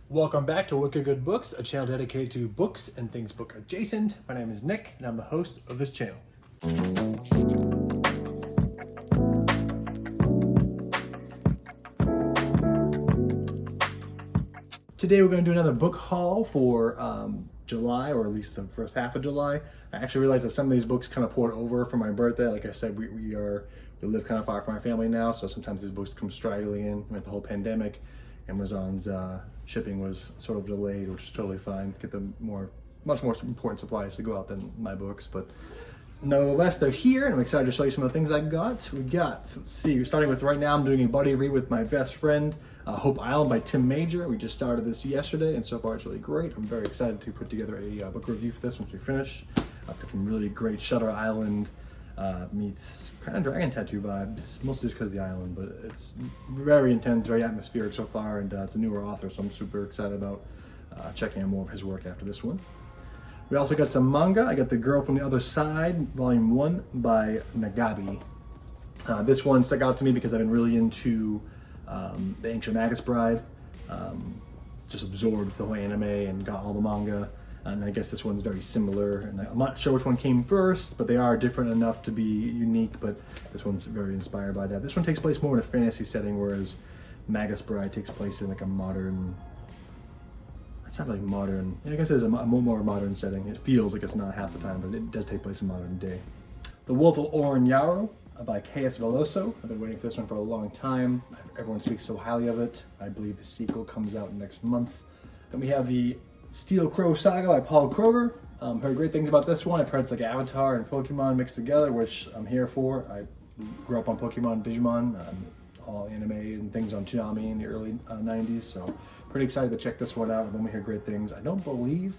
Welcome back to Wicked Good Books, a channel dedicated to books and things book adjacent. My name is Nick, and I'm the host of this channel. Today we're going to do another book haul for July, or at least the first half of July. I actually realized that some of these books kind of poured over for my birthday. Like I said, we live kind of far from my family now, so sometimes these books come straggling in with the whole pandemic. Amazon's shipping was sort of delayed, which is totally fine. Get the much more important supplies to go out than my books, but nonetheless, they're here, and I'm excited to show you some of the things I got. Let's see, starting with right now, I'm doing a buddy read with my best friend, Hope Island by Tim Major. We just started this yesterday, and so far it's really great. I'm very excited to put together a book review for this once we finish. It's got some really great Shutter Island meets kind of dragon tattoo vibes, mostly just because of the island, but it's very intense, very atmospheric so far, and it's a newer author, so I'm super excited about checking out more of his work after this one. We also got some manga. I got The Girl from the Other Side, Volume 1 by Nagabi. This one stuck out to me because I've been really into The Ancient Magus Bride, just absorbed the whole anime and got all the manga. And I guess this one's very similar, and I'm not sure which one came first, but they are different enough to be unique, but this one's very inspired by that. This one takes place more in a fantasy setting, whereas Magus Bride takes place in like a modern, it's not like modern, I guess it's a more modern setting. It feels like it's not half the time, but it does take place in modern day. The Wolf of Oren Yaro by K.S. Veloso. I've been waiting for this one for a long time. Everyone speaks so highly of it. I believe the sequel comes out next month. Then we have the Steel Crow Saga by Paul Kroger. Heard great things about this one. I've heard it's like Avatar and Pokemon mixed together, which I'm here for. I grew up on Pokemon, Digimon, all anime and things on Toonami in the early 90s, so pretty excited to check this one out. And then we hear great things. I don't believe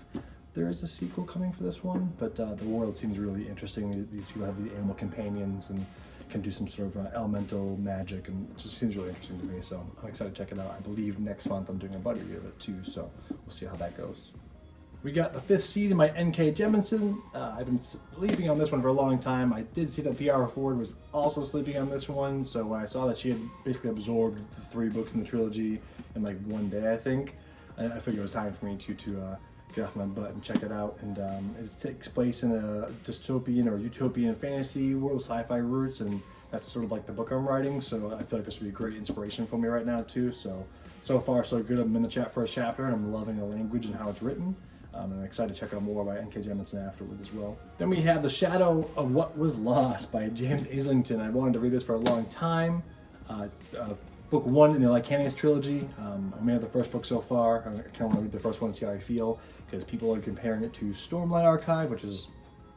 there is a sequel coming for this one, but the world seems really interesting. These people have the animal companions and can do some sort of elemental magic, and it just seems really interesting to me, so I'm excited to check it out. I believe next month I'm doing a buddy review of it too, so we'll see how that goes. We got The Fifth Season by N.K. Jemisin. I've been sleeping on this one for a long time. I did see that P.R. Ford was also sleeping on this one, so when I saw that she had basically absorbed the 3 books in the trilogy in like one day, I think, I figured it was time for me to get off my butt and check it out. And it takes place in a dystopian or utopian fantasy world, sci-fi roots, and that's sort of like the book I'm writing, so I feel like this would be a great inspiration for me right now too. So far so good. I'm in the first chapter, and I'm loving the language and how it's written. And I'm excited to check out more by N.K. Jemisin afterwards as well. Then we have The Shadow of What Was Lost by James Islington. I wanted to read this for a long time. It's book 1 in the Lycanius trilogy. I made the first book so far. I kind of want to read the first one and see how I feel, because people are comparing it to Stormlight Archive, which is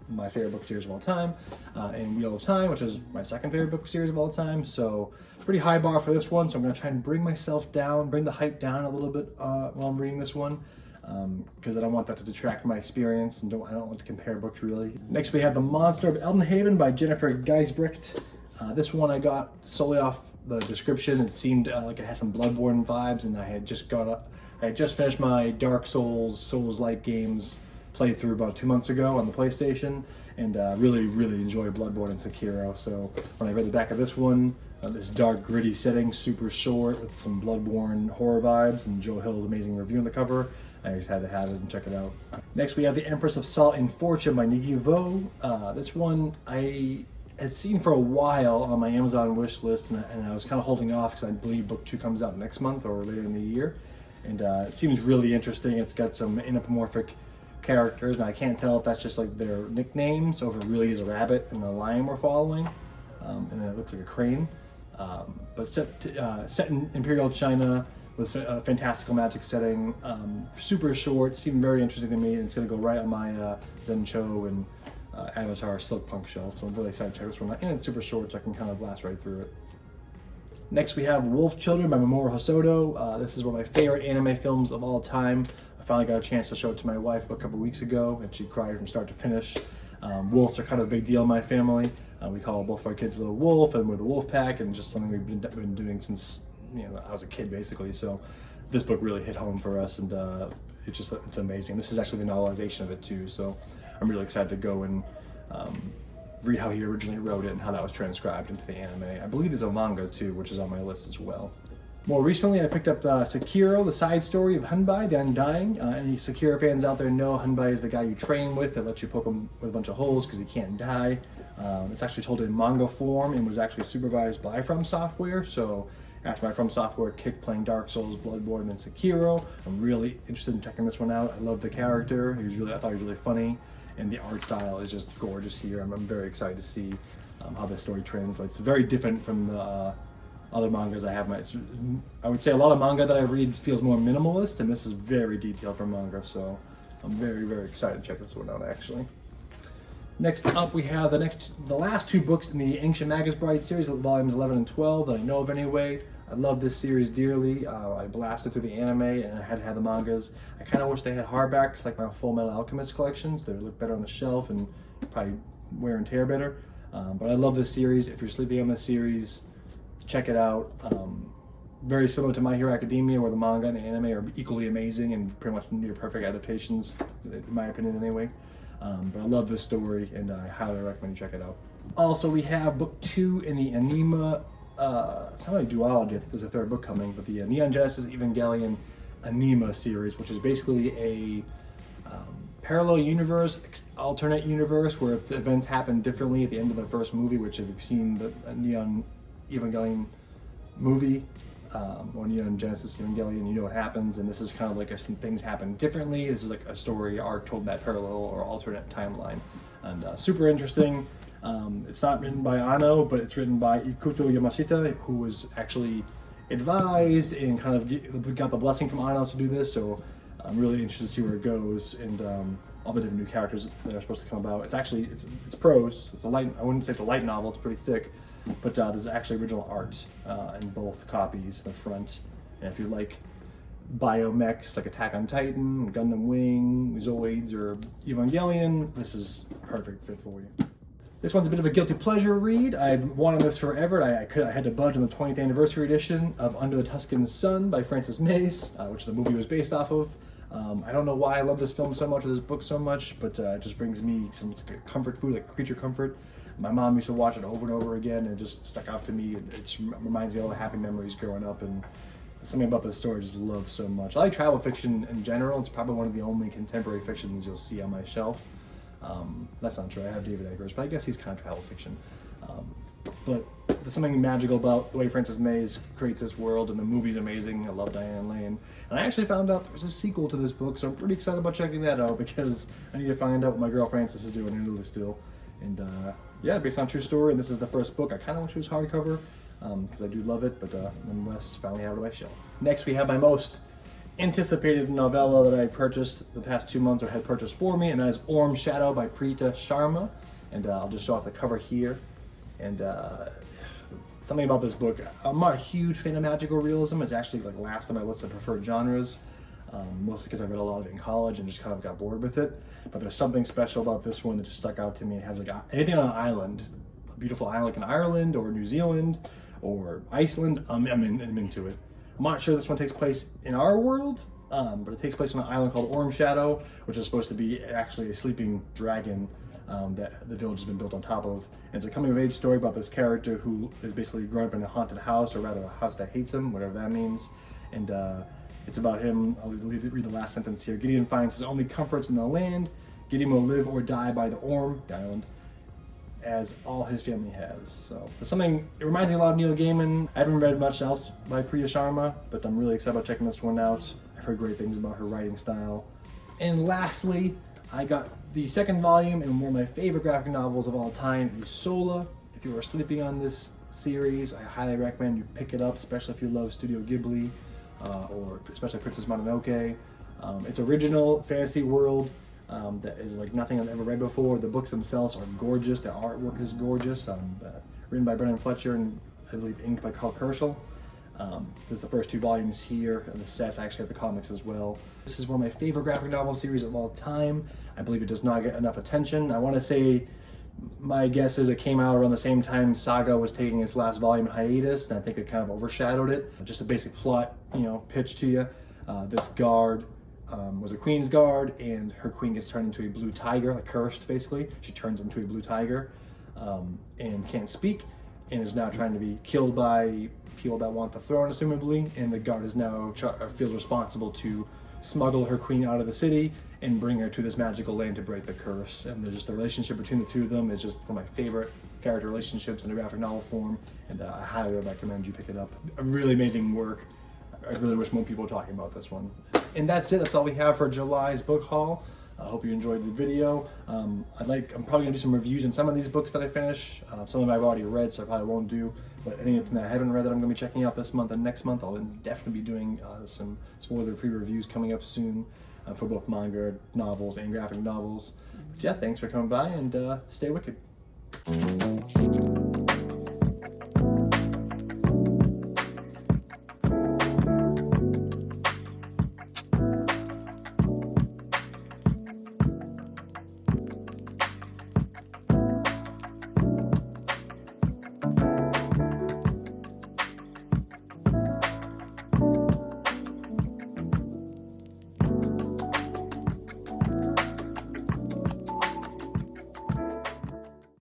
my favorite book series of all time, and Wheel of Time, which is my second favorite book series of all time. So pretty high bar for this one, so I'm going to try and bring myself down, bring the hype down a little bit while I'm reading this one, because I don't want that to detract from my experience, and I don't want to compare books really. Next we have The Monster of Eldenhaven by Jennifer Geisbrecht. This one I got solely off the description. It seemed like it had some Bloodborne vibes, and I had just finished my Dark Souls-like games playthrough about 2 months ago on the PlayStation, and really enjoyed Bloodborne and Sekiro. So when I read the back of this one, this dark, gritty setting, super short, with some Bloodborne horror vibes, and Joe Hill's amazing review on the cover, I just had to have it and check it out. Next we have The Empress of Salt and Fortune by Nikki Vo. This one I had seen for a while on my Amazon wish list, and I was kind of holding off because I believe book 2 comes out next month or later in the year. And it seems really interesting. It's got some anthropomorphic characters, and I can't tell if that's just like their nicknames or if it really is a rabbit and a lion we're following, and it looks like a crane. But set in Imperial China with a fantastical magic setting, super short, seemed very interesting to me, and it's going to go right on my Zen Cho and Avatar Silk Punk shelf, so I'm really excited to check this one out, and it's super short, so I can kind of blast right through it. Next we have Wolf Children by Mamoru Hosoda. This is one of my favorite anime films of all time. I finally got a chance to show it to my wife a couple weeks ago, and she cried from start to finish. Wolves are kind of a big deal in my family. We call both of our kids Little Wolf, and we're the Wolf Pack, and just something we've been doing since I was a kid basically. So this book really hit home for us, and it's amazing. This is actually the novelization of it too, so I'm really excited to go and read how he originally wrote it and how that was transcribed into the anime. I believe there's a manga too, which is on my list as well. More recently, I picked up Sekiro, the side story of Hunbai, the Undying. Any Sekiro fans out there know Hunbai is the guy you train with that lets you poke him with a bunch of holes because he can't die. It's actually told in manga form and was actually supervised by From Software. So after my From Software kick playing Dark Souls, Bloodborne, and then Sekiro, I'm really interested in checking this one out. I love the character. I thought he was really funny, and the art style is just gorgeous here. I'm very excited to see how the story translates. It's very different from the other mangas I have. I would say a lot of manga that I read feels more minimalist, and this is very detailed for manga, so I'm very, very excited to check this one out, actually. Next up, we have the last two books in the Ancient Magus Bride series, volumes 11 and 12, that I know of anyway. I love this series dearly. I blasted through the anime, and I had to have the mangas. I kind of wish they had hardbacks, like my Full Metal Alchemist collections. They would look better on the shelf and probably wear and tear better. But I love this series. If you're sleeping on this series, check it out. Very similar to My Hero Academia, where the manga and the anime are equally amazing and pretty much near perfect adaptations, in my opinion anyway. But I love this story, and I highly recommend you check it out. Also, we have book 2 in the Anima, it's not like duology, I think there's a third book coming, but the Neon Genesis Evangelion Anima series, which is basically a parallel universe, alternate universe, where if the events happen differently at the end of the first movie, which if you've seen the Neon Evangelion movie, or Neon Genesis Evangelion, you know what happens, and this is kind of like if some things happen differently. This is like a story arc told in that parallel or alternate timeline, and super interesting. It's not written by Anno, but it's written by Ikuto Yamashita, who was actually advised and kind of got the blessing from Anno to do this, so I'm really interested to see where it goes, and all the different new characters that are supposed to come about. It's actually, it's prose. It's a light, I wouldn't say it's a light novel, it's pretty thick, but there's actually original art in both copies, the front. And if you like biomechs like Attack on Titan, Gundam Wing, Zoids, or Evangelion, this is a perfect fit for you. This one's a bit of a guilty pleasure read. I've wanted this forever. I had to budge on the 20th anniversary edition of Under the Tuscan Sun by Frances Mays, which the movie was based off of. I don't know why I love this film so much or this book so much, but it just brings me some comfort food, like creature comfort. My mom used to watch it over and over again, and it just stuck out to me. It reminds me of all the happy memories growing up, and something about the story I just love so much. I like travel fiction in general. It's probably one of the only contemporary fictions you'll see on my shelf. That's not true. I have David Eggers, but I guess he's kind of travel fiction. But there's something magical about the way Frances Mays creates this world, and the movie's amazing. I love Diane Lane. And I actually found out there's a sequel to this book, so I'm pretty excited about checking that out because I need to find out what my girl Frances is doing in Italy still. And yeah, based on a true story, and this is the first book. I kind of wish it was hardcover because I do love it, but nonetheless, finally have it on my shelf. Next, we have my most anticipated novella that I purchased the past 2 months, or had purchased for me, and that is Orm Shadow by Preeta Sharma. And I'll just show off the cover here. And something about this book, I'm not a huge fan of magical realism. It's actually like last on my list of preferred genres, mostly because I read a lot of it in college and just kind of got bored with it. But there's something special about this one that just stuck out to me. It has like anything on an island, a beautiful island like in Ireland or New Zealand or Iceland, I'm into it. I'm not sure this one takes place in our world, but it takes place on an island called Orm Shadow, which is supposed to be actually a sleeping dragon that the village has been built on top of. And it's a coming-of-age story about this character who is basically grown up in a haunted house, or rather a house that hates him, whatever that means. And it's about him. I'll read the last sentence here. Gideon finds his only comforts in the land. Gideon will live or die by the Orm, the island, as all his family has. So it's something, it reminds me a lot of Neil Gaiman. I haven't read much else by Preeta Sharma, but I'm really excited about checking this one out. I've heard great things about her writing style. And lastly, I got the second volume in one of my favorite graphic novels of all time, Isola. If you are sleeping on this series, I highly recommend you pick it up, especially if you love Studio Ghibli, or especially Princess Mononoke. It's original fantasy world that is like nothing I've ever read before. The books themselves are gorgeous. The artwork is gorgeous. Written by Brendan Fletcher and I believe inked by Carl Kerschel. There's the first 2 volumes here, and the set. I actually have the comics as well. This is one of my favorite graphic novel series of all time. I believe it does not get enough attention. I want to say, my guess is it came out around the same time Saga was taking its last volume hiatus, and I think it kind of overshadowed it. Just a basic plot, pitch to you. This guard was a queen's guard, and her queen gets turned into a blue tiger, like cursed basically. She turns into a blue tiger and can't speak. and is now trying to be killed by people that want the throne, assumably, and the guard is now feels responsible to smuggle her queen out of the city and bring her to this magical land to break the curse. And there's just the relationship between the two of them is just one of my favorite character relationships in a graphic novel form, and I highly recommend you pick it up. A really amazing work. I really wish more people were talking about this one. And that's it. That's all we have for July's book haul. I hope you enjoyed the video. I'm probably gonna do some reviews on some of these books that I finish. Some of them I've already read, so I probably won't do. But anything that I haven't read that I'm gonna be checking out this month and next month, I'll definitely be doing some spoiler-free reviews coming up soon for both manga novels and graphic novels. But yeah, thanks for coming by, and stay wicked.